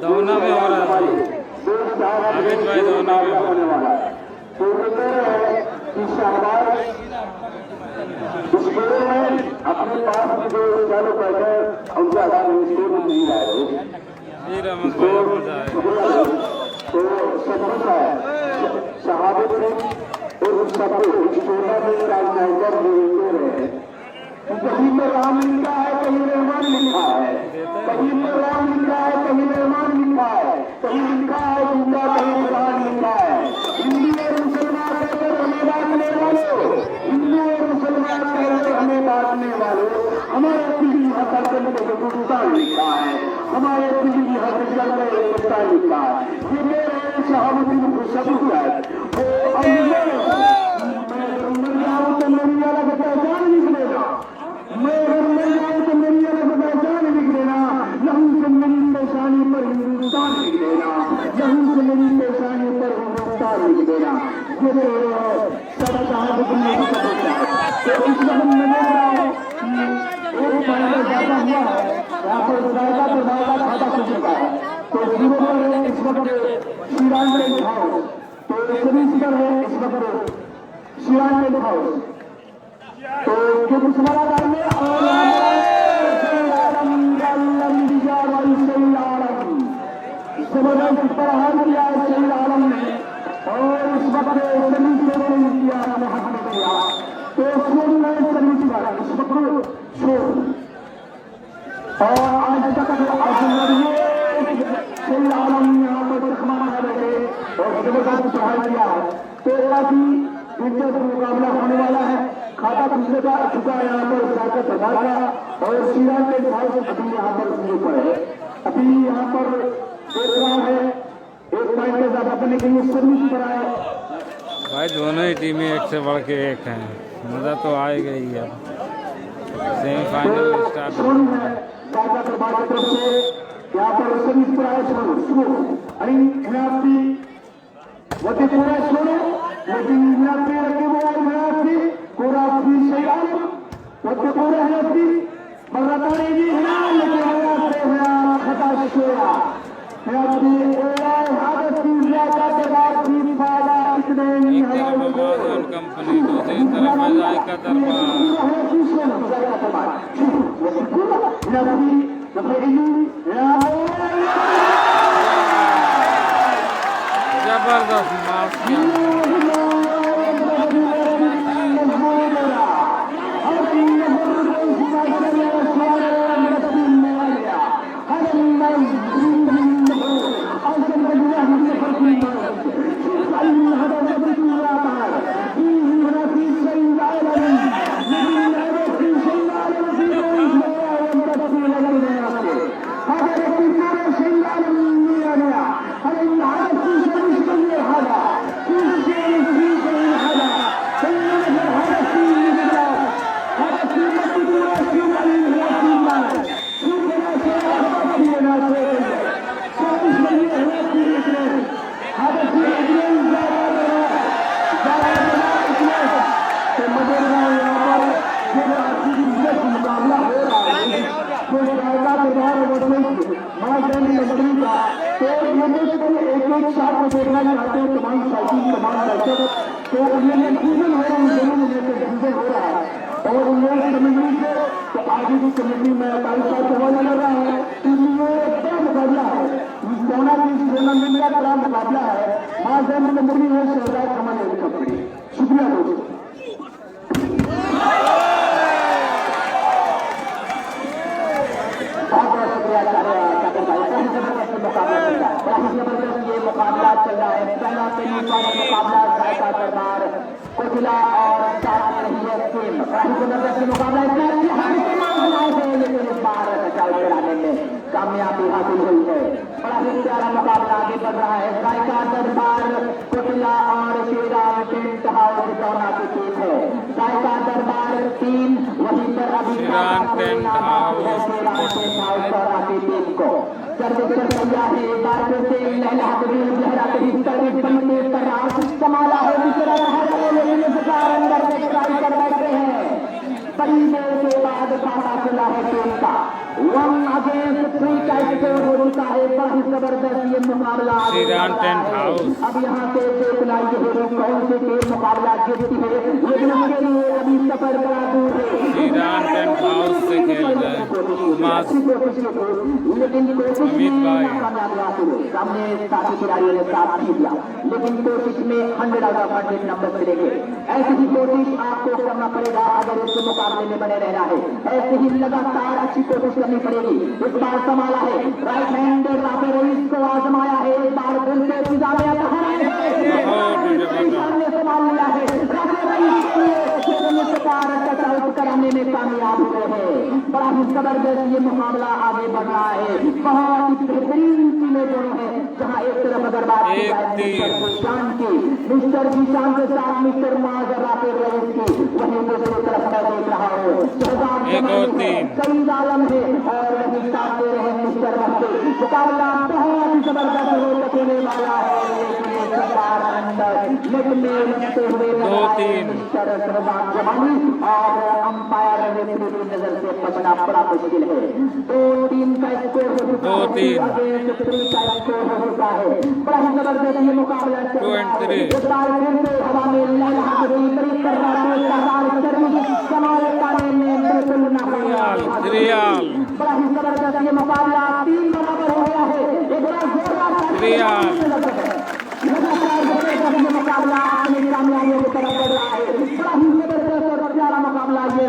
दोनों में हो रहा है अमित भाई, दोनों में होने वाला है। तो इस खेल में अपने पास की जो चालू पैसे उनके आधार में स्कोर नहीं आ रहे, तो सपोर्ट है शहादत और सपोर्ट छोटा में राजनायकर बोलते रहे। कहीं में राम लिखा है, कहीं रहमान लिखा है, कहीं में राम लिखा है, कहीं रहमान लिखा है, कहीं लिखा है जिंदा, कहीं कुरान लिखा है। हिंदू और मुसलमान कहकर हमें बांटने वालों, हिंदू और मुसलमान कहकर हमें बांटने वालों, हमारे दिल्ली हकल में हिंदुस्तान लिखा है, हमारे दिल्ली हकल में हिंदुस्तान लिखा है। ये मेरे शहाबुद्दीन सबूत है। तो मेरी अलग पहचान निकलेगा, मैं मर जाऊं तो मेरी अलग पहचान निकलेगा। लहू से मेरी पेशानी पर हिंदुस्तान निकलेगा, लहू से मेरी पेशानी पर हिंदुस्तान निकलेगा। ये सब शहादत में तो इस वक्त मैं देख रहा हूँ एक महीने ज्यादा हुआ है, यहाँ पर विधायका प्रधायका खाता खुल चुका है। तो जीरो पर है इस वक्त श्रीराम में हाउस, तो सर्विस पर है इस वक्त श्रीराम में हाउस। तो जो मुसलमान डालने और जबरदस्त प्रहार किया है शहीद आलम ने, और इस वक्त सर्विस किया महत्व किया। तो शोर में सर्विस वाला इस वक्त शोर, और आज तक शहीद आलम यहाँ पर चकमा बैठे और जबरदस्त प्रहार किया है। तो काफी दिलचस्प मुकाबला होने वाला है। खाता खुलने का चुका यहाँ पर जाकर प्रधान का, और श्रीराम के भाव अभी यहाँ पर शुरू पर है। अभी यहाँ पर देख रहा है एक पॉइंट के साथ अपने के लिए सर्विस पर आए भाई। दोनों ही टीमें एक से बढ़ के एक हैं, मजा तो आएगा ही। अब सेमीफाइनल स्टार्ट है दादा दरबार की तरफ से यहाँ पर सर्विस पर आए शुरू अभी वती पूरा छोड़ो, लेकिन पूरा सही आलम वती पूरे है अपनी मर्दानी जी है, लेकिन खता छोड़ा कंपनी दूसरी तरफ जायका जबरदस्त माफ कमेटी में 42 साल से होने लग रहा है। इसलिए मुकाबला है, सोना मीडिया का बड़ा मुकाबला है। महाजन में मुरली है शहजाद कमाने कंपनी। शुक्रिया दोस्तों। बहुत शुक्रिया जबरदस्त ये मुकाबला चल रहा है। पहला सेमीफाइनल मुकाबला जायका दरबार कोटिला और जबरदस्त मुकाबला लेकिन इस बार बचाव कराने में कामयाबी हासिल हुई है। बड़ा ही प्यारा मुकाबला आगे बढ़ रहा है। जायका दरबार कोटिला और श्रीराम टेंट हाउस चौना की टीम है। जायका दरबार 3, वहीं पर अभी श्रीराम टेंट हाउस चौना की टीम को सर्विस तैयार है। एक बार फिर से लहला सर्विस बनने पर संभाला है अंदर में ट्राई कर बैठे हैं। बड़ी देर के बाद खाता चला गया है टीम का 1 अगेंस्ट 3 का स्कोर हो चुका है। बड़ा जबरदस्त ये मुकाबला अब यहाँ से देखना ये है कौन सी टीम मुकाबला जीतती है, लेकिन उसके लिए अभी सफर बड़ा दूर है। लेकिन कोशिश में कामयाबी हासिल हुई, सामने साथी खिलाड़ियों ने साथ नहीं दिया, लेकिन कोशिश में 100 आउट ऑफ 100 नंबर मिलेंगे। ऐसी ही कोशिश आपको करना पड़ेगा अगर इस मुकाबले में बने रहना है। ऐसे ही लगातार अच्छी कोशिश करनी पड़ेगी। इस बार संभाला है राइट हैंड राफे रईस को आजमाया है, इस बार दिल से फिजा में संभाल लिया है राफे रईस कराने में कामयाब हुए हैं। बड़ा ही जबरदस्त ये मुकाबला आगे बढ़ रहा है। बहुत ही बेहतरीन टीमें दोनों हैं, जहाँ एक तरफ अगर बात की मिस्टर जीशान के साथ मिस्टर माजर राफे रईस की, वहीं दूसरी तरफ मैं देख रहा हूँ कई आलम है और वहीं साथ दे रहे मिस्टर मस्ती। मुकाबला बहुत ही जबरदस्त होने वाला है। और अंपायर नजर से बचना बड़ा मुश्किल है। 2-3 का स्कोर हो चुका है। बड़ा ही जबरदस्त ये मुकाबला हवा में बड़ा ही जबरदस्त ये मुकाबला 3 बराबर हो गया है। एक बड़ा मुकाबला अपनी कामयाबियों की तरफ बढ़ रहा है। बड़ा ही जबरदस्त और प्यारा मुकाबला ये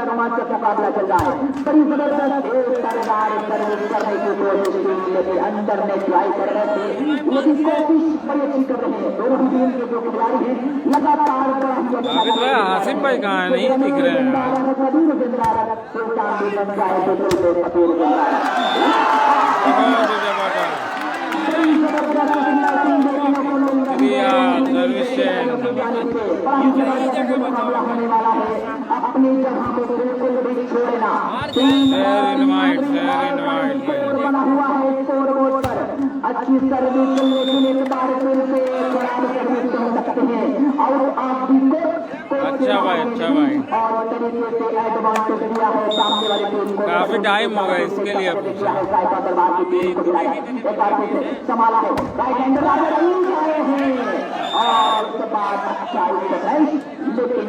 रोमांचक मुकाबला चल रहा है। बड़ी जबरदस्त करने की कोशिश लेकिन अंदर में ट्राई कर रहे थे, लेकिन कोशिश बड़ी अच्छी कर रहे हैं दोनों ही टीम के जो खिलाड़ी हैं। लगातार आसिम भाई कहाँ है, नहीं दिख रहे हैं। होने वाला है अपनी जगह को बिल्कुल भी छोड़ना। बना हुआ है स्कोर बोर्ड पर अच्छी सर्विस, लेकिन एक बार फिर से खराब सर्विस हो सकते हैं और आप भी अच्छा भाई और तरीके से एडवांटेज दिया है सामने वाली टीम को। काफी टाइम हो गया इसके लिए दरबार की टीम को एक बार फिर से संभाला है राइट हैंड आए हैं और उसके बाद अच्छा लेकिन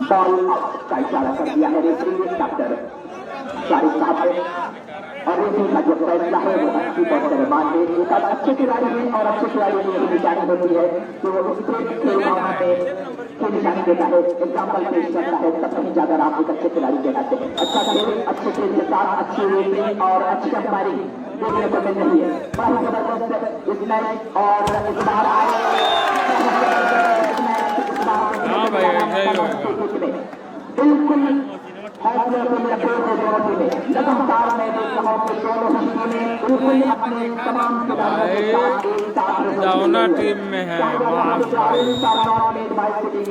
बॉल आउट का इशारा कर दिया है रेफरी डॉक्टर शारिक साहब ने। और रेफरी का जो फैसला है वो अच्छी तरह मान ले। एक अच्छे खिलाड़ी हैं और अच्छे खिलाड़ी की यही निशानी होती है कि वो स्ट्रेट खेल भावना पे की निशानी देता है, एग्जाम्पल पेश करता है, तब कहीं जाकर आप एक अच्छे खिलाड़ी कहलाते हैं। अच्छा खेल, अच्छे खेल के साथ अच्छी रेफरी और अच्छी अंपायरिंग देखने को मिल रही है। बड़ा ही जबरदस्त इस मैच और इस बार बिल्कुल लगातार मैं देख रहा हूँ कि दोनों ही टीमें बिल्कुल अपने तमाम टीम में है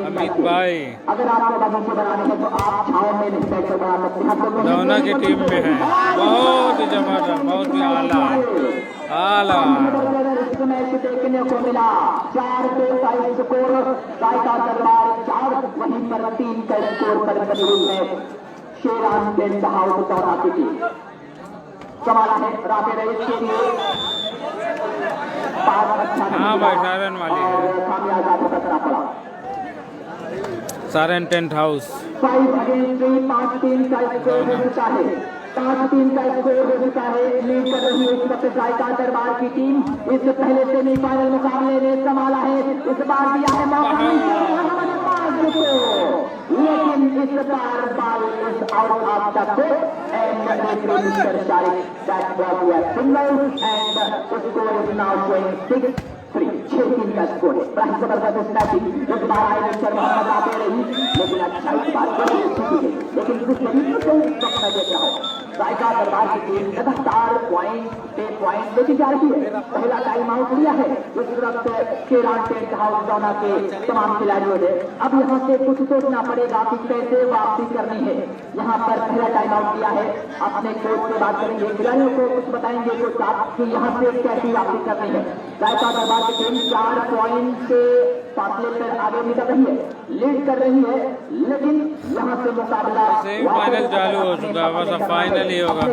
अमित भाई। अगर आपको बगीचे बनाने हैं तो आप छाव में नहीं बैठकर बना सकते हैं। दोनों की टीम में है, बहुत ही जबरदस्त, बहुत ही आला मैच देखने को मिला। 4-2 का स्कोर, रायका दरबार 4, वहीं पर 3 का स्कोर पर बनी हुई है शेरान टेंट हाउस दौरा की टीम। संभाला है राफे रईस के लिए पास अच्छा हाँ भाई सारन वाली है, कामयाब खतरा पड़ा। सारन टेंट हाउस 5 अगेंस्ट 3, 5-3 का स्कोर हो चुका है। 5-3 का स्कोर हो चुका है। लीड कर रही है इस वक्त रायका दरबार की टीम। इससे पहले सेमीफाइनल मुकाबले में संभाला है, इस बार दिया है मौका लेकिन इस बार ball is out of the court and mister Shariq that was a single and the score is now showing 6-3 6-3 का स्कोर है। बड़ा जबरदस्त स्नैपिंग इस बार आए मिस्टर मोहम्मद आते रही, लेकिन अच्छा इस बार लेकिन कुछ तरीके से वक्त मैं देख रहा हूँ रायका दरबार की टीम लगातार पॉइंट पे पॉइंट लेके जा रही है। पहला टाइम आउट लिया है इस वक्त शेरान टेंट हाउस दौरा के तमाम खिलाड़ियों ने। अब यहाँ से कुछ सोचना पड़ेगा कि कैसे वापसी करनी है। यहाँ पर पहला टाइम आउट लिया है, अपने कोच से बात करेंगे, खिलाड़ियों को कुछ बताएंगे कुछ आप कि यहाँ से कैसी वापसी करनी है। रायका दरबार की टीम 4 पॉइंट से फासले पर आगे निकल रही है, लीड कर रही है, लेकिन यहाँ से मुकाबला सेमीफाइनल चालू हो चुका है, बस अब फाइनल ही होगा,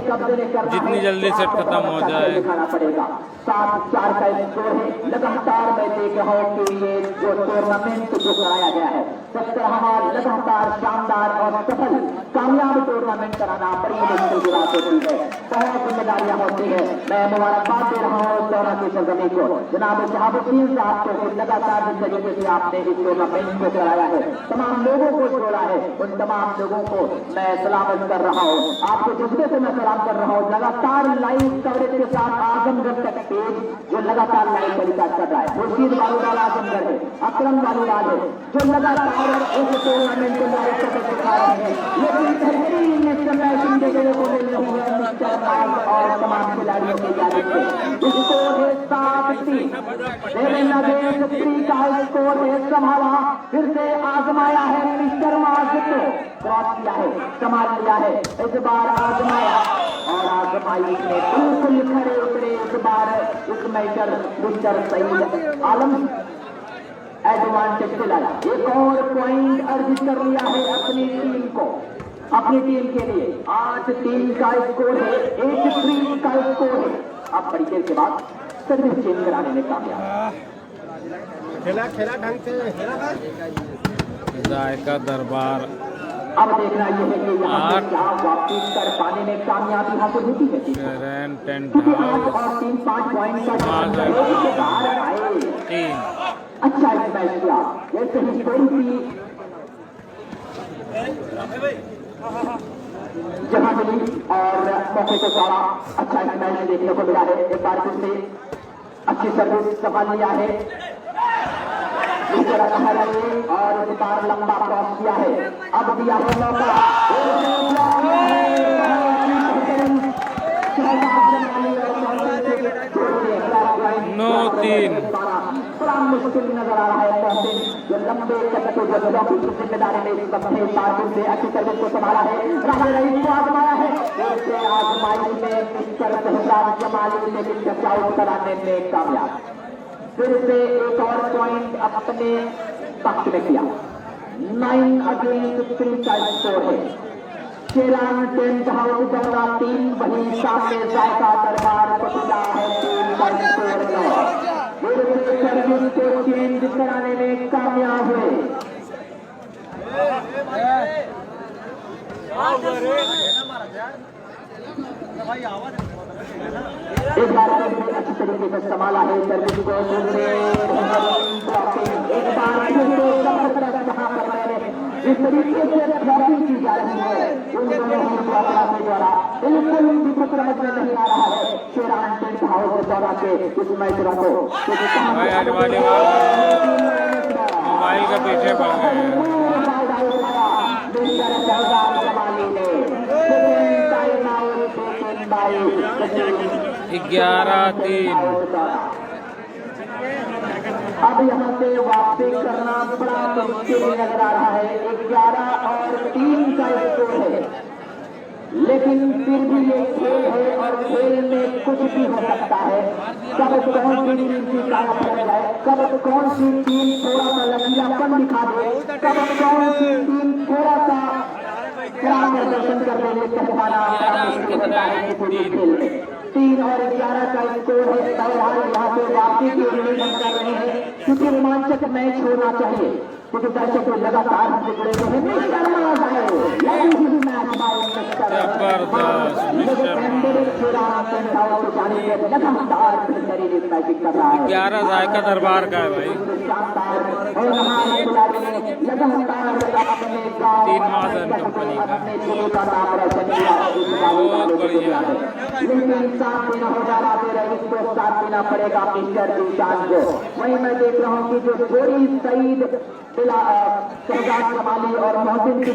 जितनी जल्दी सेट खत्म हो जाए। दिखाना पड़ेगा। 7-4 का स्कोर है। लगातार मैं देख रहा हूँ कि ये जो टूर्नामेंट जो कराया गया है 17वां लगातार शानदार और सफल कामयाब टूर्नामेंट कराना बड़ी मुश्किल की बात होती है, बहुत जिम्मेदारियां होती है। मैं मुबारकबाद दे रहा हूँ दौरा के सरजमी को, जनाब शहाबुद्दीन साहब को, लगातार जिस तरीके से आपने इस टूर्नामेंट को कराया है, तमाम लोगों को जोड़ा है, उन तमाम लोगों को मैं सलामत कर रहा हूँ। आपको दूसरे से मैं सलाम कर रहा हूँ। लगातार लाइव कवरेज के साथ आजमगढ़ तक पेज जो लगातार लाइव टेलीकास्ट कर रहा है, मुर्शीद बालूलाल आजमगढ़ है, अकरम बालूलाल है, जो लगातार इस टूर्नामेंट को लाइव कवरेज दिखा रहे हैं। लेकिन बेहतरीन मैचिंग देखने को मिल रही है मिस्टर नाग और तमाम खिलाड़ियों की जानिब से। स्कोर है 7-3। का स्कोर है संभाला, फिर से आजमाया है मिस्टर माजिद को, क्रॉस किया है, संभाल लिया है, इस बार आजमाया और आजमाई ने बिल्कुल खड़े उतरे इस बार इस मैचर मिस्टर सईद आलम एडवांटेज से लाया, एक और पॉइंट अर्जित कर लिया है अपनी टीम को, अपनी टीम के लिए। 8-3 का स्कोर है, 8-3 का स्कोर है। अब बड़ी देर के बाद सर्विस चेंज कराने में कामयाब। खेला ढंग से जायका दरबार अब देखना यह है कि यहाँ से क्या वापस कर पाने में कामयाबी हासिल होती है, क्योंकि 8 और 3-5 पॉइंट का बाहर आए। 3 अच्छा एक मैच किया, जैसे ही थोड़ी सी जहां मिली और मौके को सारा अच्छा एक मैच देखने को मिला है। एक बार फिर से अच्छी सर्विस संभाल लिया है इस तरह और इस बार लंबा क्रॉस किया है, अब दिया है मौका। 9-3 बड़ा मुश्किल नजर आ रहा है। जो लंबे कदम जो ब्लॉकिंग की जिम्मेदारी में इस वक्त है, पार्टी से अच्छी सर्विस को संभाला है, राहुल रईस को आजमाया है, उससे आजमाई में मिस्टर शहजाद जमाली ने पिच आउट कराने में कामयाब। फिर से एक और पॉइंट अपने पक्ष में किया। 9-3 का स्कोर है। शेरान टेंट हाउस दौरा 3, वही सामने जायका दरबार पटिला है 3 का स्कोर 9। सर्विस को चेंज कराने में कामयाब हुए। एक बार अच्छी तरीके से संभाला है सर्विस को, एक बार जहां पर मैंने जिस तरीके से ब्लॉकिंग की जा रही है उन दोनों के द्वारा बिल्कुल भी कुछ समझ में नहीं आ रहा है शेरान टेंट हाउस दौरा के इस मैचों को। मोबाइल के पीछे पड़ गए। 11-3 अब यहाँ से वापसी करना बड़ा मुश्किल नजर आ रहा है। 11-3 का स्कोर है, लेकिन फिर भी ये खेल है और खेल में कुछ भी हो सकता है। कब कौन सी टीम की काया पलट जाए, कब कौन सी टीम थोड़ा सा लचीलापन दिखा दे, कब कौन सी टीम थोड़ा सा खराब प्रदर्शन कर देने कहवाना मुश्किल होता है किसी खेल में। 3 और 11 का स्कोर है। बहरहाल यहाँ पे वापसी की उम्मीद हम कर रहे हैं, क्योंकि रोमांचक मैच होना चाहिए, क्योंकि दर्शक को लगातार हमसे जुड़े हुए हैं। जबरदस्त 11 जायका दरबार का है भाई। 3 माजन कंपनी का बहुत बढ़िया। लेकिन साथ देना होगा इसको साथ देना पड़ेगा मिस्टर ईशान को। वहीं मैं देख रहा हूँ कि जो जोड़ी सईद शहजाद कमाली और मोहसिन की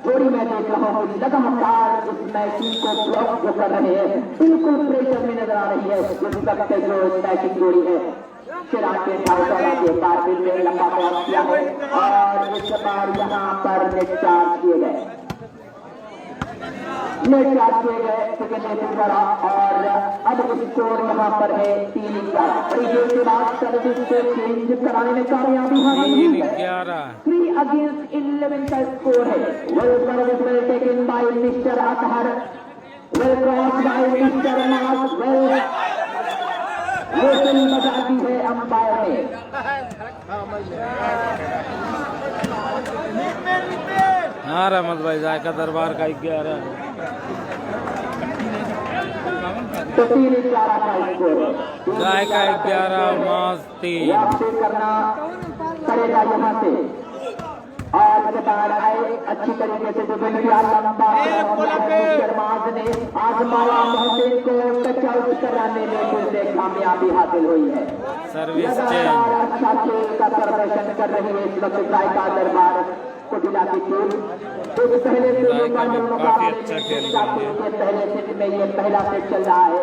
जोड़ी में देख रहा हूँ लगातार इस मैचिंग को ब्लॉक कर रहे हैं, बिल्कुल प्रेशर में नजर आ रही है। इस वक्त जो मैचिंग जोड़ी है शेरान टेंट हाउस के बार में लंबा क्रॉस किया है और इस बार यहाँ पर नेट चार्ज किए गए। नेट चार्ज किए गए सेकंड नेट द्वारा और अब स्कोर यहाँ पर है 3-11। के बाद सर्विस को चेंज कराने में कामयाबी हासिल हुई है। 3 अगेंस्ट 11 का स्कोर है। Well service well taken by mister Athar, well cross bye mister नाज, वेल व्हिसल बजा दी है अंपायर ने। हाँ रहमत भाई जायका दरबार का 11 तो 3-11 का स्कोर है। जायका 11 मास 3 करना पड़ेगा यहाँ से और बता रहा है अच्छी तरीके से जो लंबा शर्माज ने आज माला मोहसिन को टच आउट कराने में फिर से कामयाबी हासिल हुई है। सर्विस अच्छा खेल का प्रदर्शन कर रही है इस वक्त जायका दरबार कोटिला की टीम। पहले से काफी अच्छा खेल पहले सेट में ये पहला सेट चल रहा है।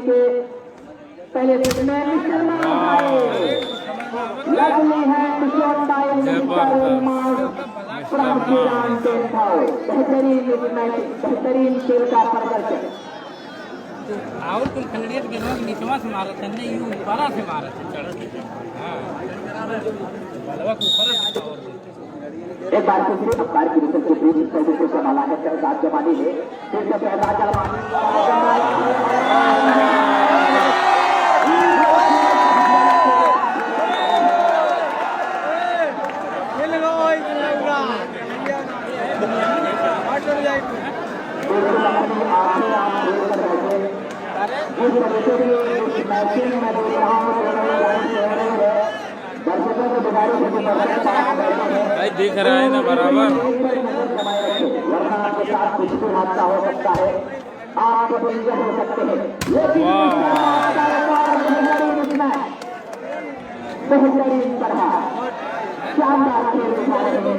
के पहले सेट में लगनी है बेहतरीन खेल का प्रदर्शन। और तुम खंडरियत के लोग नीचवा से मारत है नहीं यूं ऊपरा से मारत है चढ़ के। हां बलवा को ऊपर से और एक बार फिर से अखबार की रिसर्च के बीच सर्विस को संभाला है शहजाद जमानी ने। फिर से शहजाद जमानी भाई दिख रहा है ना बराबर। के साथ कुछ भी हादसा हो सकता है, आप इंजर हो सकते हैं। बेहतरीन बढ़ा शानदार खेल दिखा रहे हैं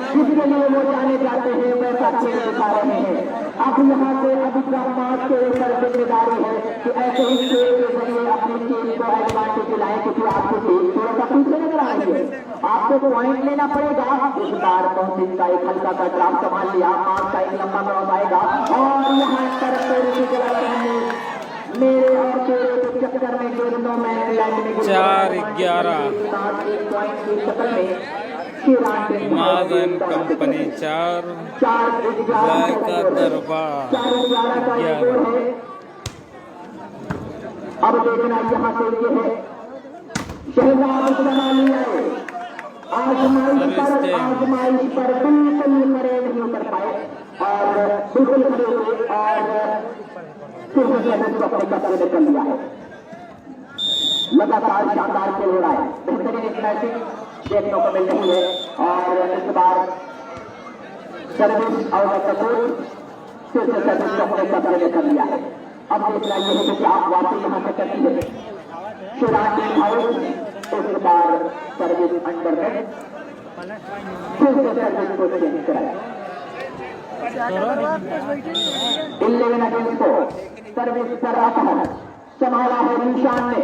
जिसके लिए वो जाने जाते हैं वैसा खेल दिखा रहे हैं। अब यहाँ से अभिक्रमात के ऊपर जिम्मेदारी है कि ऐसे ही खेल के जरिए अपनी टीम को एडवांटेज दिलाएं क्योंकि आपकी टीम थोड़ा सा पीछे नजर आ रही है। आपको पॉइंट लेना पड़ेगा। इस बार मोहसिन का एक हल्का सा ड्राफ्ट संभाल लिया, मार्च का एक लंबा क्रॉस आएगा और यहाँ पर मेरे और तेरे के चक्कर में दोनों में लैंड में 4-11 इमादन कंपनी 4 जायका दरबार 11। अब देखना यहाँ से ये है शहजाद जमानिया आजमाइश पर बिल्कुल खड़े नहीं उतर पाए और बिल्कुल खड़े हुए और फिर अपने कब्जे में कर लिया है। लगातार शानदार खेल हो रहा है, बेहतरीन मैचिंग देखने को मिल रही है और इस बार service out of the court फिर से सर्विस को अपने कब्जे में कर लिया है। अब देखना यह है कि आप वापस यहाँ से करती है शिरानी हाउस इस बार सर्विस अंडर में फिर से सर्विस को चेंज कराया। 11 अगेंस्ट 4 सर्विस कर रहा है, संभाला है निशान ने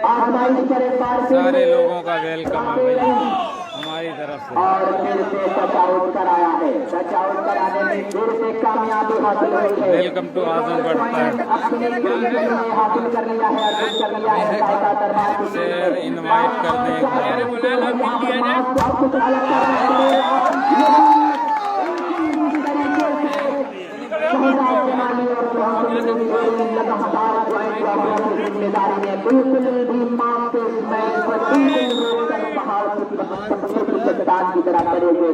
आजमाइश पर एक बार सारे लोगों का वेलकम है हमारी तरफ से और फिर से टच आउट कराया है। टच आउट कराने में फिर से कामयाबी हासिल हुई है। वेलकम टू आजमगढ़ अपने हासिल कर लिया है, अर्जित कर लिया है जायका दरबार की शेयर इनवाइट कर दें एक बार। कुछ अलग करना जिम्मेदारी में बिल्कुल भी मां के मैच को बिल्कुल रोककर बहाव की तरह करे हुए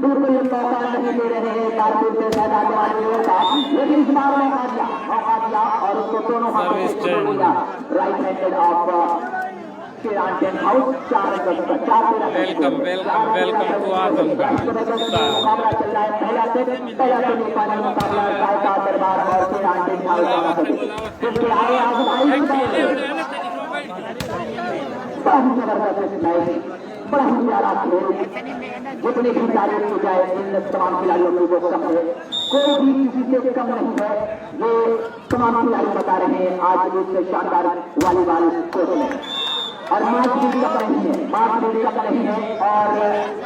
बिल्कुल मौका नहीं दे रहे हैं कारगिल से ज्यादा जवानियों का, लेकिन इस बार मौका दिया और उसको दोनों हाथों से छोड़ा right handed off welcome to Azamgarh. मुकाबला चल रहा है पहला सेमीफाइनल मुकाबला जायका दरबार और इसके आगे बड़ा ही प्यारा खेल, जितनी भी तारीफ की जाए इन तमाम खिलाड़ियों की वो कम है, कोई भी किसी से कम नहीं है। ये तमाम खिलाड़ी बता रहे हैं आज एक शानदार वॉलीबॉल कोच में और मार्च भी कम नहीं है, मार्च भी कम नहीं है और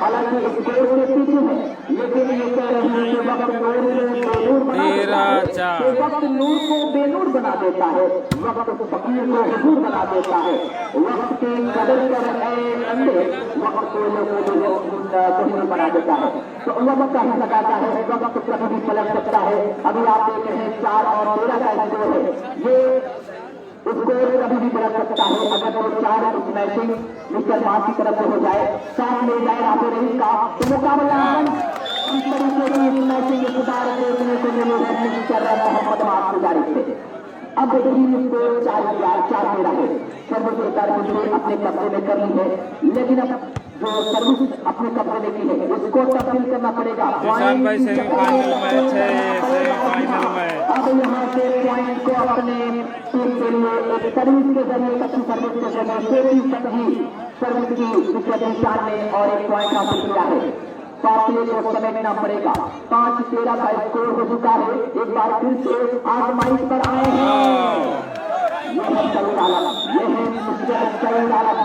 हालांकि स्कोर के पीछे है लेकिन ये कह रहे हैं कि वक्त नूर को बेनूर बना देता है, 13-4 वक्त नूर को बेनूर बना देता है, वक्त फकीर को हुजूर बना देता है, वक्त की कदर कर ऐ अंधे वक्त को हुजूर बना देता है। तो वक्त का ही लगाता है, वक्त कभी भी पलट सकता है। अभी आप देख रहे हैं 4 और 13 का स्कोर है, ये उसको कभी भी बदल सकता है। अगर वो 4 मैचिंग मिस्टर मार्क की तरफ से हो जाए, साथ ले जाए रातों रही का, तो मुकाबला इस तरीके की मैचिंग सुधार देखने को मिले हैं मिस्टर मोहम्मद मार्क गुजारी से। अब टीम को 4-13 है, सर्वोच्च मुझे अपने कब्जे में कर ली है, लेकिन अब जो सर्विस अपने कब्जे में की है उसको तब्दील करना पड़ेगा। निशान भाई सेमीफाइनल मैच है, सेमीफाइनल मैच। अब यहाँ से पॉइंट को अपने टीम के लिए एक सर्विस के जरिए, अच्छी सर्विस के जरिए सर्विस की विकेट निशान ने और एक पॉइंट हासिल किया है। पापले को समेटना पड़ेगा। 5-13 का स्कोर हो चुका है। एक बार फिर से आजमाइश पर आए हैं, यह है सही आलम, यह है मुश्किल सही आलम।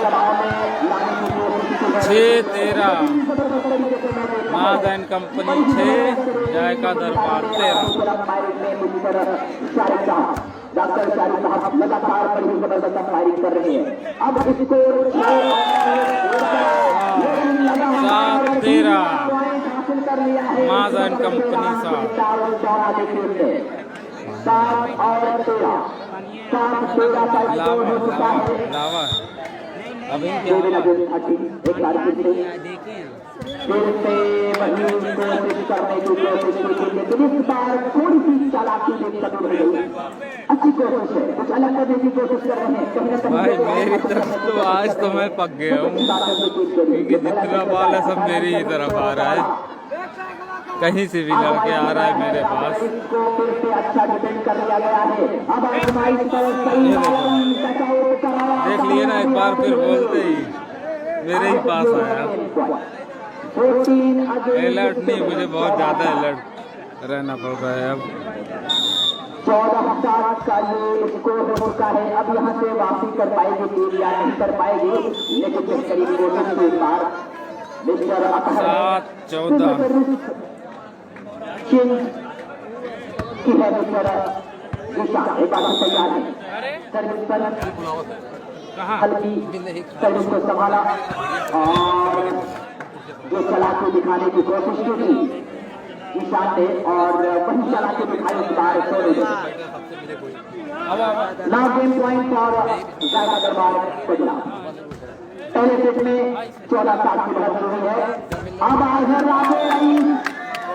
दबाव में लाने की कोशिश 6-13 माद एंड कंपनी 6, जायका दरबार 13। डॉक्टर शारिक साहब लगातार बड़ी जबरदस्त फायरिंग कर रहे हैं। अब स्कोर 7-13 पॉइंट हासिल कर लिया है माद एंड कंपनी 7। 7 और 13 का स्कोर हो चुका है। लावा अभी एक बार फिर से वही कोशिश करने की कोशिश की, लेकिन इस बार थोड़ी सी चालाकी में कदम हो गई। अच्छी कोशिश है, कुछ अलग करने की कोशिश कर रहे हैं। कहीं ना कहीं भाई मेरी तरफ तो आज तो मैं पक गया हूँ, क्योंकि जितना बॉल है सब मेरी ही तरफ आ रहा है, कहीं से भी लड़के आ रहा है मेरे पास। अच्छा डिफेंड कर लिया गया है। अब आजमाइश पर सही देख लिए ना, एक बार फिर बोलते ही मेरे ही पास आया। अलर्ट नहीं, मुझे बहुत ज्यादा अलर्ट रहना पड़ रहा है। अब 14 का ये स्कोर हो चुका है। अब यहाँ से वापसी कर पाएगी टीम या नहीं कर पाएगी, लेकिन जिस करीब कोशिश की बार मिस्टर 7-14 की है मिस्टर दिशा। एक बार तैयार है, सर्विस पर हल्की सर्विस को संभाला और जो चला के दिखाने की कोशिश की थी ईशान ने, और वही चला के दिखाई इस बार नाउ गेम पॉइंट और जायका दरबार बदला। पहले सेट में 14-7 की बढ़त हुई है। अब आजर राधे रही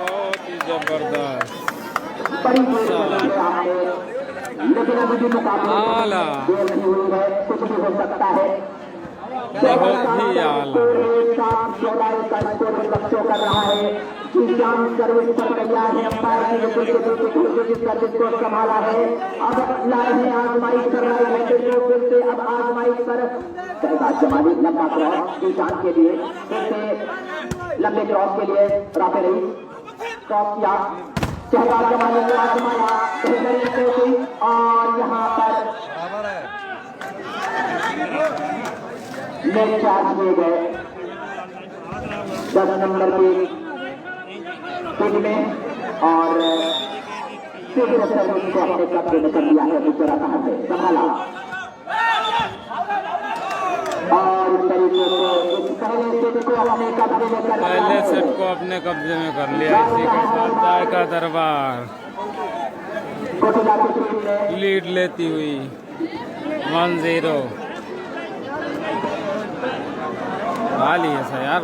बहुत ही जबरदस्त बड़ी सामने, लेकिन अभी भी मुकाबला देर नहीं हुई है, कुछ भी हो सकता है। बहुत ही आला 14 का स्कोर बच्चों कर रहा है। ईशान सर्विस पर तैयार है, अंपायर ने सर्विस को संभाला है। अब लाए हैं आजमाइश कर रहा है, फिर से अब आजमाइश पर जमानी लंबा क्रॉस ईशान के लिए, फिर से लंबे क्रॉस के लिए राफे रही क्रॉस किया, शहबाज जमानी को आजमाया तरीके से, और यहाँ पर मैच चार्ज किए गए 10 नंबर की टीम में, और सर्विस को अपने कब्जे में कर लिया है। दूसरा कहां से संभाला और इस तरीके से पहले सेट को अपने कब्जे में कर लिया, पहले सेट को अपने कब्जे में कर लिया। इसी के साथ जायका दरबार कोटिला की टीम ने लीड लेती हुई 1-0 हाल ही ऐसा यार।